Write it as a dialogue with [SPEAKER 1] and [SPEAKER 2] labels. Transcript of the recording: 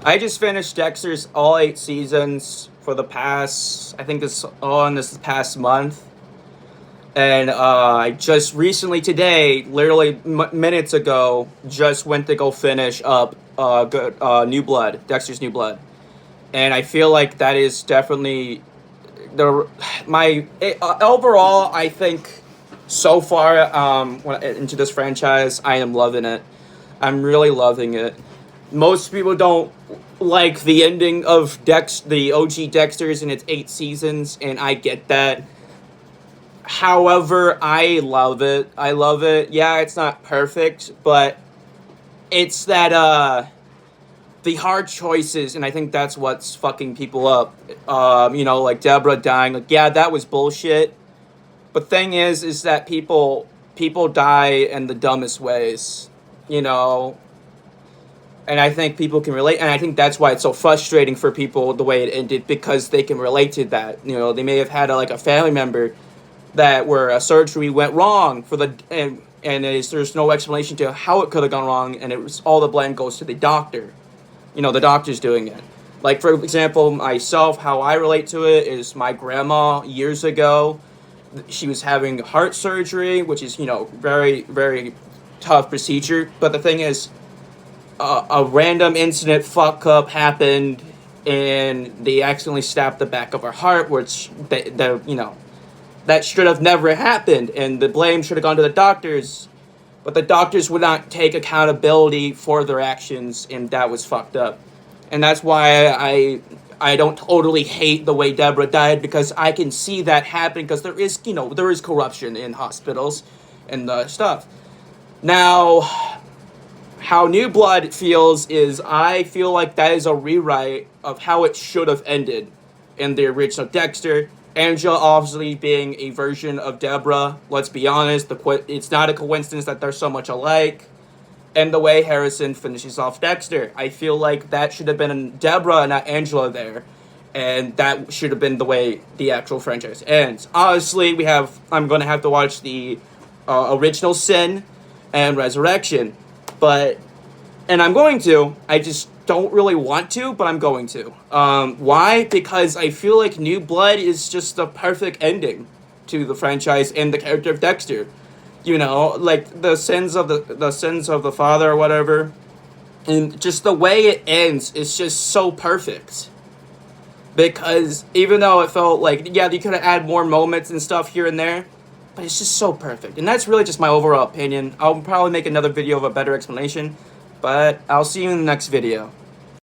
[SPEAKER 1] I just finished Dexter's all 8 seasons for the past, I think this past month. And I just recently today, literally minutes ago, just went to go finish up New Blood, Dexter's New Blood. And I feel like that is definitely the overall, I think so far into this franchise, I am loving it. I'm really loving it. Most people don't like the ending of the OG Dexter's in its 8 seasons, and I get that. However, I love it. I love it. Yeah, it's not perfect, but it's that the hard choices, and I think that's what's fucking people up. Like Deborah dying. Like, yeah, that was bullshit. But thing is that people die in the dumbest ways. You know, and I think people can relate, and I think that's why it's so frustrating for people the way it ended, because they can relate to that. They may have had a family member that where a surgery went wrong for the and there's no explanation to how it could have gone wrong, and it was all the blame goes to the doctor. The doctor's doing it. Like, for example, myself, how I relate to it is my grandma years ago. She was having heart surgery, which is very very tough procedure. But the thing is, a random incident fuck up happened, and they accidentally stabbed the back of her heart, which that should have never happened, and the blame should have gone to the doctors, but the doctors would not take accountability for their actions, and that was fucked up. And that's why I don't totally hate the way Deborah died, because I can see that happen, because there is corruption in hospitals and stuff. Now, how New Blood feels is, I feel like that is a rewrite of how it should have ended in the original Dexter. Angela obviously being a version of Deborah. Let's be honest, it's not a coincidence that they're so much alike. And the way Harrison finishes off Dexter, I feel like that should have been Deborah, not Angela there. And that should have been the way the actual franchise ends. Obviously, I'm going to have to watch the original Sin and Resurrection. And I'm going to. I just don't really want to, but I'm going to. Why? Because I feel like New Blood is just the perfect ending to the franchise and the character of Dexter. Like the sins of the father or whatever, and just the way it ends is just so perfect. Because even though it felt like, yeah, you could have added more moments and stuff here and there, but it's just so perfect. And that's really just my overall opinion. I'll probably make another video of a better explanation. But I'll see you in the next video.